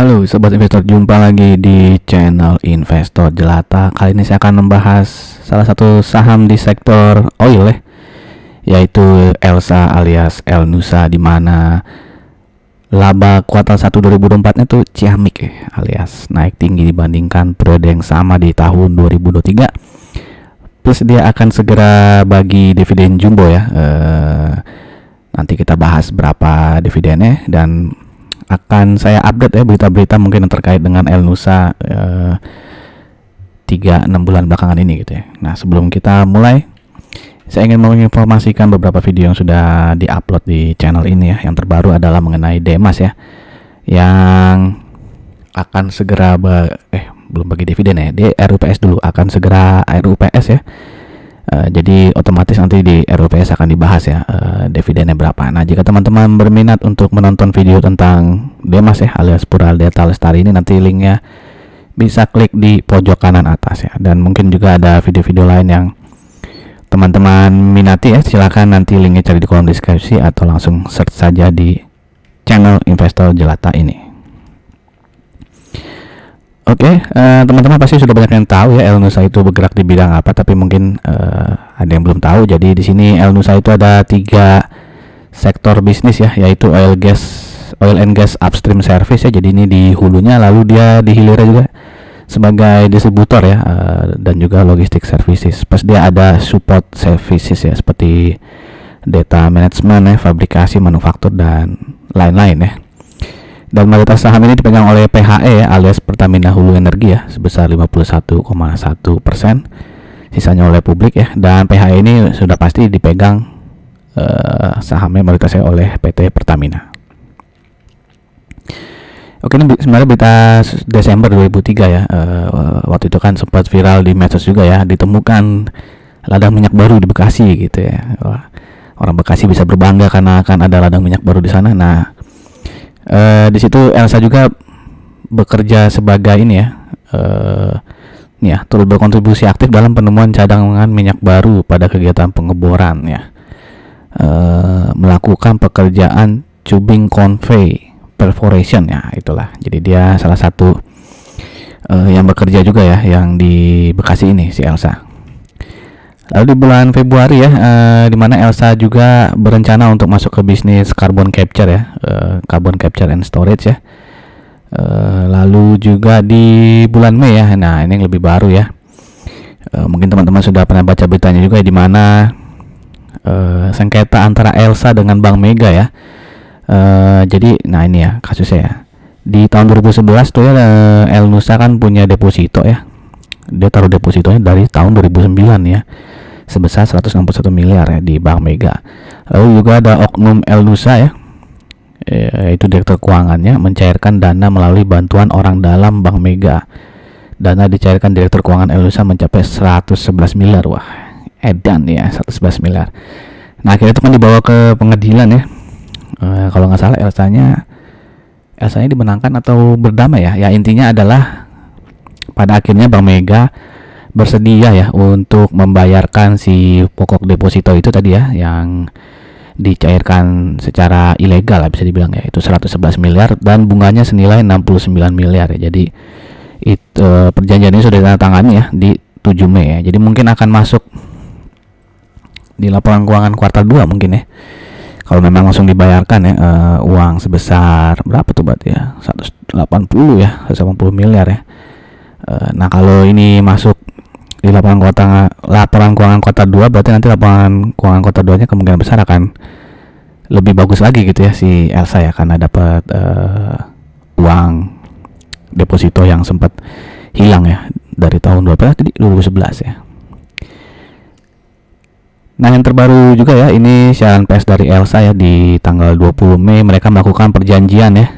Halo Sobat Investor, jumpa lagi di channel Investor Jelata. Kali ini saya akan membahas salah satu saham di sektor oil yaitu Elsa alias El Nusa, di mana laba kuartal 1 2024 nya tuh ciamik alias naik tinggi dibandingkan periode yang sama di tahun 2023. Plus dia akan segera bagi dividen jumbo ya. Nanti kita bahas berapa dividennya, dan akan saya update ya berita-berita mungkin yang terkait dengan El Nusa 3-6 bulan belakangan ini gitu ya. Nah, sebelum kita mulai, saya ingin menginformasikan beberapa video yang sudah diupload di channel ini ya. Yang terbaru adalah mengenai Demas ya, yang akan segera belum bagi dividen ya, di RUPS dulu, akan segera RUPS ya. Jadi otomatis nanti di RUPS akan dibahas ya dividennya berapa. Nah, jika teman-teman berminat untuk menonton video tentang Demas ya alias Pura Data Lestari ini, nanti linknya bisa klik di pojok kanan atas ya. Dan mungkin juga ada video-video lain yang teman-teman minati ya, silakan nanti linknya cari di kolom deskripsi atau langsung search saja di channel Investor Jelata ini. Oke, teman-teman pasti sudah banyak yang tahu ya El Nusa itu bergerak di bidang apa, tapi mungkin ada yang belum tahu. Jadi di sini El Nusa itu ada 3 sektor bisnis ya, yaitu oil and gas upstream service ya. Jadi ini di hulunya, lalu dia di hilirnya juga sebagai distributor ya, dan juga logistik services. Pas dia ada support services ya, seperti data management ya, fabrikasi, manufaktur, dan lain-lain ya. Dan mayoritas saham ini dipegang oleh PHE ya, alias Pertamina Hulu Energi ya, sebesar 51,1%. Sisanya oleh publik ya. Dan PHE ini sudah pasti dipegang sahamnya mayoritasnya oleh PT Pertamina. Oke, ini sebenarnya berita Desember 2003 ya. Waktu itu kan sempat viral di medsos juga ya, ditemukan ladang minyak baru di Bekasi gitu ya. Wah, orang Bekasi bisa berbangga karena akan ada ladang minyak baru di sana. Nah, di situ Elsa juga bekerja sebagai ini ya, turut berkontribusi aktif dalam penemuan cadangan minyak baru pada kegiatan pengeboran ya, melakukan pekerjaan tubing convey perforation ya, itulah. Jadi dia salah satu yang bekerja juga ya, yang di Bekasi ini si Elsa. Lalu di bulan Februari ya, di mana Elsa juga berencana untuk masuk ke bisnis carbon capture ya, carbon capture and storage ya. Lalu juga di bulan Mei ya, nah ini yang lebih baru ya. Mungkin teman-teman sudah pernah baca beritanya juga ya, di mana sengketa antara Elsa dengan Bank Mega ya. Jadi, nah ini ya kasusnya ya. Di tahun 2011 tuh ya, El Nusa kan punya deposito ya. Dia taruh depositonya dari tahun 2009 ya, sebesar 161 miliar ya di Bank Mega. Lalu juga ada oknum El Nusa ya, yaitu direktur keuangannya mencairkan dana melalui bantuan orang dalam Bank Mega. Dana dicairkan direktur keuangan El Nusa mencapai 111 miliar. Wah, edan ya, 111 miliar. Nah, akhirnya itu kan dibawa ke pengadilan ya. Kalau nggak salah Elsanya dimenangkan atau berdamai ya. Ya, intinya adalah pada akhirnya Bank Mega bersedia ya untuk membayarkan si pokok deposito itu tadi ya, yang dicairkan secara ilegal lah bisa dibilang ya, itu 111 miliar dan bunganya senilai 69 miliar ya. Jadi itu perjanjian ini sudah ditandatangani ya di 7 Mei ya. Jadi mungkin akan masuk di laporan keuangan kuartal 2 mungkin ya, kalau memang langsung dibayarkan ya, uang sebesar berapa tuh berarti ya, 180 miliar ya. Nah, kalau ini masuk di laporan keuangan kuartal 2, berarti nanti laporan keuangan kuartal 2 nya kemungkinan besar akan lebih bagus lagi gitu ya si Elsa ya, karena dapat uang deposito yang sempat hilang ya dari tahun 2011 ya. Nah, yang terbaru juga ya, ini siaran pers dari Elsa ya, di tanggal 20 Mei mereka melakukan perjanjian ya,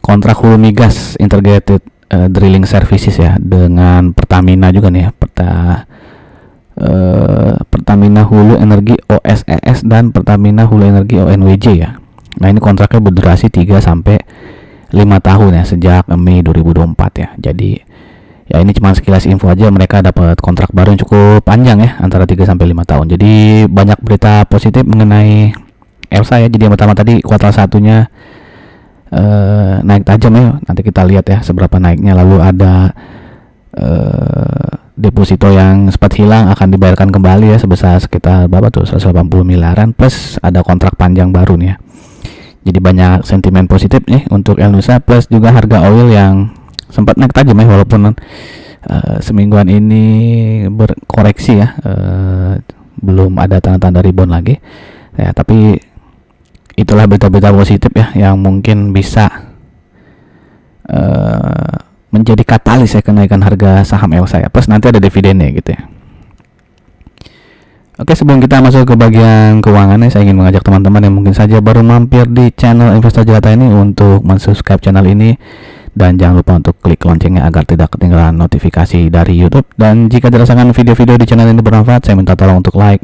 kontrak hulu migas integrated drilling services ya dengan Pertamina juga nih ya, Pertamina Hulu Energi OSES dan Pertamina Hulu Energi ONWJ ya. Nah, ini kontraknya berdurasi 3 sampai 5 tahun ya, sejak Mei 2024 ya. Jadi ya ini cuma sekilas info aja, mereka dapat kontrak baru yang cukup panjang ya, antara 3 sampai 5 tahun. Jadi banyak berita positif mengenai Elsa ya. Jadi yang pertama tadi kuartal 1-nya naik tajam ya. Nanti kita lihat ya seberapa naiknya. Lalu ada deposito yang sempat hilang akan dibayarkan kembali ya sebesar sekitar berapa tuh 180 miliaran, plus ada kontrak panjang baru nih ya. Jadi banyak sentimen positif nih untuk Indonesia, plus juga harga oil yang sempat naik tajam ya, walaupun semingguan ini berkoreksi ya, belum ada tanda-tanda rebound lagi ya, tapi itulah berita-berita positif ya yang mungkin bisa menjadi katalis ya kenaikan harga saham Elsa ya, plus nanti ada dividennya gitu ya. Oke, sebelum kita masuk ke bagian keuangannya, saya ingin mengajak teman-teman yang mungkin saja baru mampir di channel Investor Jelata ini untuk mensubscribe channel ini, dan jangan lupa untuk klik loncengnya agar tidak ketinggalan notifikasi dari YouTube. Dan jika dirasakan video-video di channel ini bermanfaat, saya minta tolong untuk like,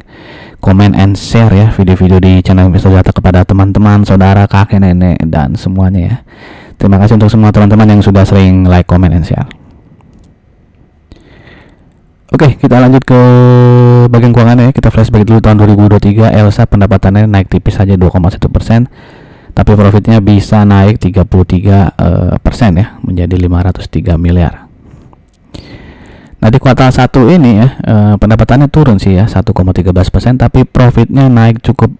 comment, and share ya video-video di channel Investor Jelata kepada teman-teman, saudara, kakek, nenek, dan semuanya ya. Terima kasih untuk semua teman-teman yang sudah sering like, comment, and share. Oke, kita lanjut ke bagian keuangannya. Kita flashback dulu tahun 2023. Elsa pendapatannya naik tipis saja 2,1%, tapi profitnya bisa naik 33% ya, menjadi 503 miliar. Nah, di kuartal 1 ini ya, pendapatannya turun sih ya 1,13%, tapi profitnya naik cukup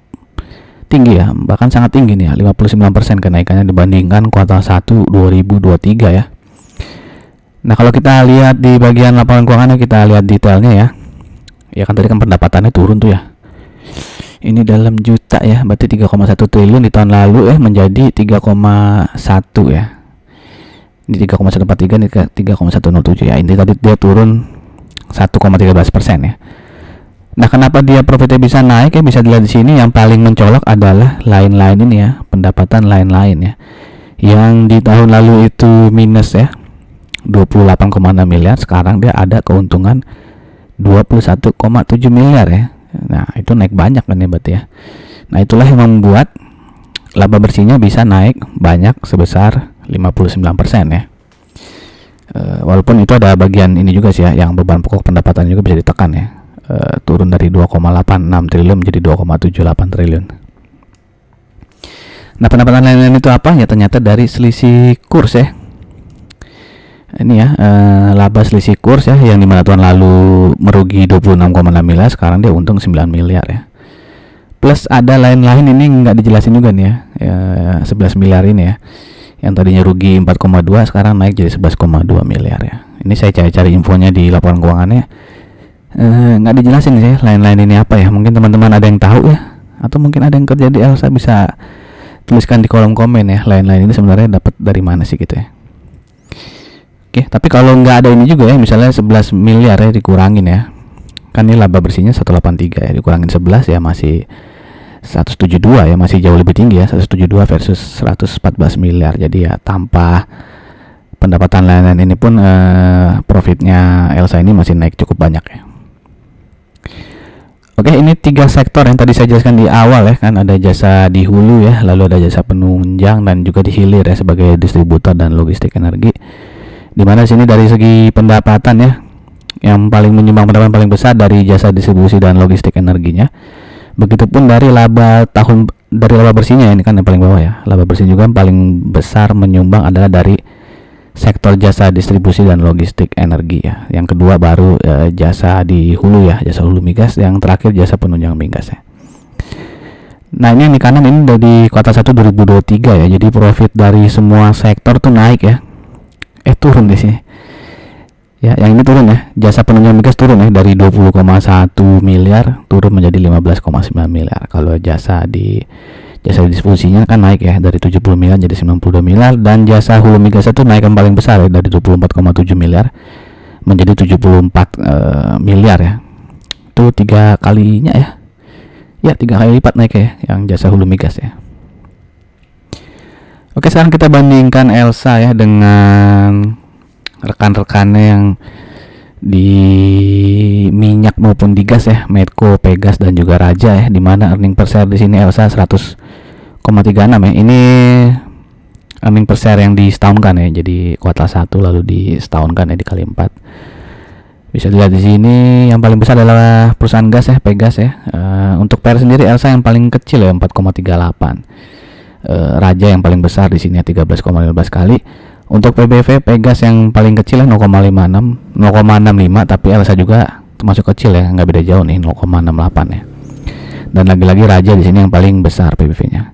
tinggi ya, bahkan sangat tinggi nih ya, 59% kenaikannya dibandingkan kuartal 1 2023 ya. Nah, kalau kita lihat di bagian laporan keuangannya, kita lihat detailnya ya. Ya kan tadi kan pendapatannya turun tuh ya. Ini dalam juta ya, berarti 3,1 triliun di tahun lalu ya menjadi 3,1 ya. Ini 3,143, ini ke 3,107 ya. Ini tadi dia turun 1,13% ya. Nah, kenapa dia profitnya bisa naik ya, bisa dilihat di sini. Yang paling mencolok adalah lain-lain ini ya, pendapatan lain-lain ya, yang di tahun lalu itu minus ya 28,6 miliar, sekarang dia ada keuntungan 21,7 miliar ya. Nah, itu naik banyak kan ya berarti ya. Nah, itulah yang membuat laba bersihnya bisa naik banyak sebesar 59% ya. Walaupun itu ada bagian ini juga sih ya, yang beban pokok pendapatan juga bisa ditekan ya. Turun dari 2,86 triliun menjadi 2,78 triliun. Nah, pendapatan lain-lain itu apa? Ya ternyata dari selisih kurs ya. Ini ya, laba selisih kurs ya, yang dimana tahun lalu merugi 26,6 miliar, sekarang dia untung 9 miliar ya. Plus ada lain-lain, ini nggak dijelasin juga nih ya, 11 miliar ini ya, yang tadinya rugi 4,2 sekarang naik jadi 11,2 miliar ya. Ini saya cari-cari infonya di laporan keuangannya, nggak dijelasin sih lain-lain ini apa ya. Mungkin teman-teman ada yang tahu ya, atau mungkin ada yang kerja di Elsa, bisa tuliskan di kolom komen ya, lain-lain ini sebenarnya dapat dari mana sih gitu ya. Oke, tapi kalau nggak ada ini juga ya, misalnya 11 miliar ya dikurangin ya, kan ini laba bersihnya 183 ya, dikurangin 11 ya masih 172 ya, masih jauh lebih tinggi ya, 172 versus 114 miliar. Jadi ya tanpa pendapatan lain-lain ini pun profitnya Elsa ini masih naik cukup banyak ya. Oke, ini 3 sektor yang tadi saya jelaskan di awal ya, kan ada jasa di hulu ya, lalu ada jasa penunjang, dan juga di hilir ya sebagai distributor dan logistik energi. Dimana sini dari segi pendapatan ya, yang paling menyumbang pendapatan paling besar dari jasa distribusi dan logistik energinya. Begitupun dari laba bersihnya, ini kan yang paling bawah ya, laba bersih juga yang paling besar menyumbang adalah dari sektor jasa distribusi dan logistik energi ya. Yang kedua baru jasa di hulu ya, jasa hulu migas, yang terakhir jasa penunjang migas ya. Nah, ini yang di kanan ini dari kuartal 1 2023 ya. Jadi profit dari semua sektor tuh naik ya. Turun di sini. Ya, yang ini turun ya. Jasa penunjang migas turun ya, dari 20,1 miliar turun menjadi 15,9 miliar. Kalau jasa distribusinya kan naik ya, dari 70 miliar jadi 92 miliar, dan jasa hulu migas itu naik yang paling besar ya, dari 24,7 miliar menjadi 74 miliar ya. Itu 3 kalinya ya. Ya, 3 kali lipat naik ya yang jasa hulu migas ya. Oke, sekarang kita bandingkan Elsa ya dengan rekan-rekannya yang di minyak maupun di gas ya, Medco, Pegas, dan juga Raja ya, dimana earning per share di sini Elsa 100,36 ya. Ini earning per share yang disetahunkan ya, jadi kuartal 1 lalu disetahunkan ya, dikali 4. Bisa dilihat di sini yang paling besar adalah perusahaan gas ya, Pegas ya. Untuk PR sendiri Elsa yang paling kecil ya, 4,38. Raja yang paling besar di sini 13,15 kali. Untuk PBV Pegas yang paling kecil 0,65, tapi Elsa juga termasuk kecil ya, nggak beda jauh nih 0,68 ya. Dan lagi-lagi Raja di sini yang paling besar PBV-nya.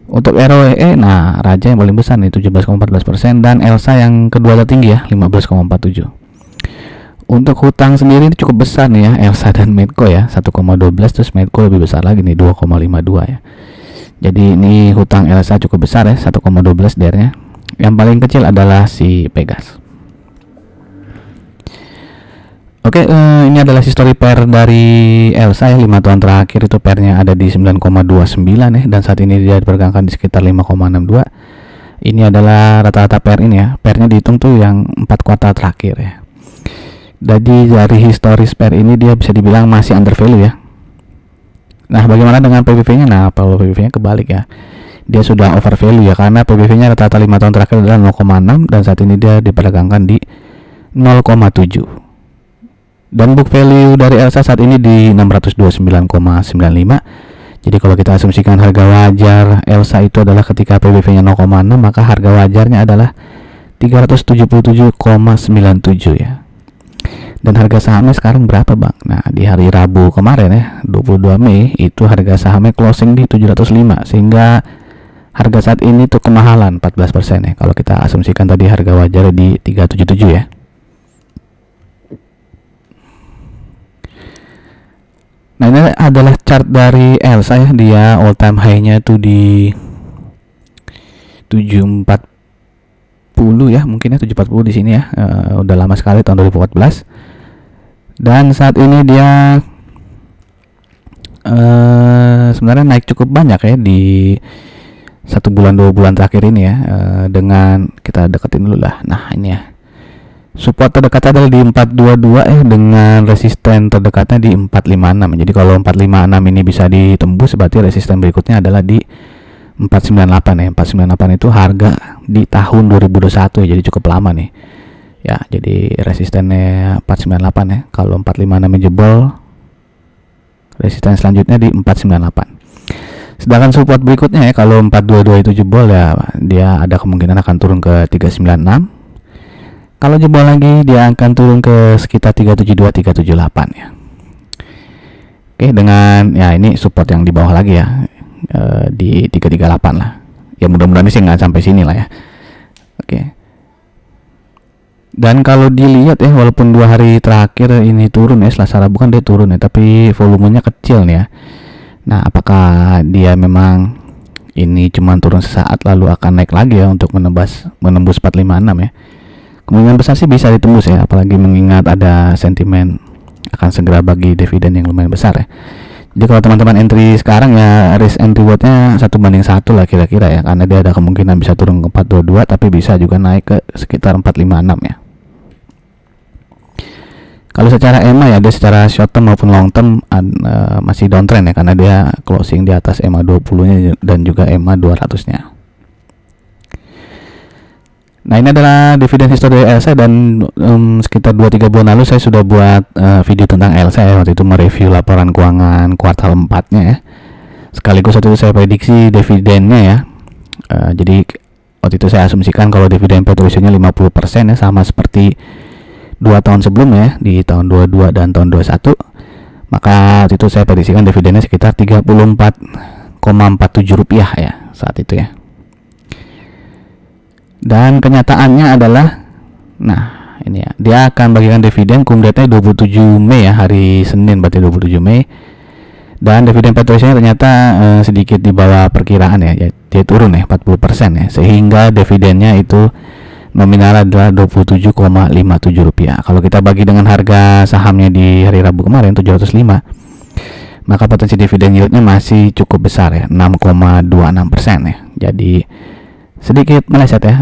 Untuk ROE, nah Raja yang paling besar nih 17,14% dan Elsa yang kedua tertinggi ya 15,47. Untuk hutang sendiri ini cukup besar nih ya, Elsa dan Medco ya 1,12, terus Medco lebih besar lagi nih 2,52 ya. Jadi ini hutang Elsa cukup besar ya 1,12 DR-nya. Yang paling kecil adalah si Pegas. Oke, ini adalah history pair dari Elsa ya, 5 tahun terakhir itu pairnya ada di 9,29 ya, dan saat ini dia diperkirakan di sekitar 5,62. Ini adalah rata-rata pair ini ya, pairnya dihitung tuh yang 4 kuartal terakhir ya. Jadi dari historis pair ini dia bisa dibilang masih under value ya. Nah, bagaimana dengan PBV-nya? Nah, kalau PBV-nya kebalik ya, dia sudah over value ya, karena PBV-nya rata-rata 5 tahun terakhir adalah 0,6 dan saat ini dia diperdagangkan di 0,7. Dan book value dari Elsa saat ini di 629,95. Jadi kalau kita asumsikan harga wajar Elsa itu adalah ketika PBV-nya 0,6, maka harga wajarnya adalah 377,97 ya. Dan harga sahamnya sekarang berapa bang? Nah, di hari Rabu kemarin ya 22 Mei itu harga sahamnya closing di 705, sehingga harga saat ini tuh kemahalan 14% ya, kalau kita asumsikan tadi harga wajar di 377 ya. Nah, ini adalah chart dari Elsa ya, dia all time high-nya tuh di 740 ya, mungkin ya 740 di sini ya. Udah lama sekali, tahun 2014. Dan saat ini dia sebenarnya naik cukup banyak ya di 1 bulan 2 bulan terakhir ini ya. Dengan kita deketin dulu lah. Nah, ini ya. Support terdekatnya adalah di 422 dengan resisten terdekatnya di 456. Jadi kalau 456 ini bisa ditembus, berarti resisten berikutnya adalah di 498 ya. 498 itu harga di tahun 2021 ya, jadi cukup lama nih. Ya, jadi resistennya 498 ya. Kalau 456 jebol, resisten selanjutnya di 498. Sedangkan support berikutnya ya, kalau 422 itu jebol ya, dia ada kemungkinan akan turun ke 396. Kalau jebol lagi dia akan turun ke sekitar 372 378 ya. Oke, dengan ya ini support yang di bawah lagi ya, di 338 lah. Ya mudah-mudahan sih nggak sampai sini lah ya. Oke. Dan kalau dilihat ya, walaupun 2 hari terakhir ini turun ya, Selasa Rabu kan dia turun ya, tapi volumenya kecil nih ya. Nah, apakah dia memang ini cuma turun sesaat lalu akan naik lagi ya untuk menembus 456 ya? Kemungkinan besar sih bisa ditembus ya, apalagi mengingat ada sentimen akan segera bagi dividen yang lumayan besar ya. Jadi kalau teman-teman entry sekarang ya, risk and rewardnya 1:1 lah kira-kira ya, karena dia ada kemungkinan bisa turun ke 422, tapi bisa juga naik ke sekitar 456 ya. Kalau secara EMA ya, dia secara short term maupun long term masih downtrend ya, karena dia closing di atas EMA 20-nya dan juga EMA 200-nya. Nah, ini adalah dividen history dari Elsa, dan sekitar 2-3 bulan lalu saya sudah buat video tentang Elsa ya. Waktu itu mereview laporan keuangan kuartal 4-nya ya. Sekaligus waktu itu saya prediksi dividennya ya. Jadi waktu itu saya asumsikan kalau dividen payout ratio-nya 50% ya, sama seperti 2 tahun sebelumnya ya, di tahun 22 dan tahun 21. Maka waktu itu saya prediksikan dividennya sekitar 34,47 rupiah ya saat itu ya. Dan kenyataannya adalah, nah ini ya, dia akan bagikan dividen kumulatifnya 27 Mei ya, hari Senin berarti 27 Mei. Dan dividen payout ratio-nya ternyata sedikit di bawah perkiraan ya, dia turun ya 40% ya, sehingga dividennya itu nominal adalah 27,57 rupiah. Kalau kita bagi dengan harga sahamnya di hari Rabu kemarin 705, maka potensi dividen yield-nya masih cukup besar ya, 6,26% ya. Jadi sedikit meleset ya,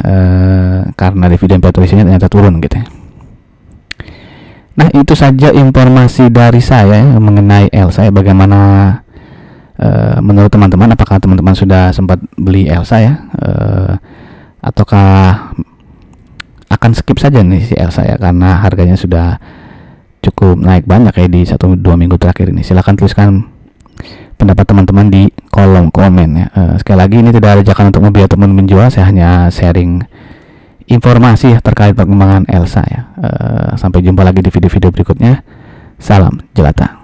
karena dividen payout ratio-nya ternyata turun gitu ya. Nah, itu saja informasi dari saya ya, mengenai Elsa ya. Bagaimana menurut teman-teman, apakah teman-teman sudah sempat beli Elsa ya, ataukah akan skip saja nih si Elsa ya, karena harganya sudah cukup naik banyak ya di 1-2 minggu terakhir ini. Silahkan tuliskan pendapat teman-teman di kolom komen ya. Sekali lagi ini tidak ada ajakan untuk membeli atau menjual, saya hanya sharing informasi ya terkait perkembangan Elsa ya. Sampai jumpa lagi di video-video berikutnya. Salam jelata.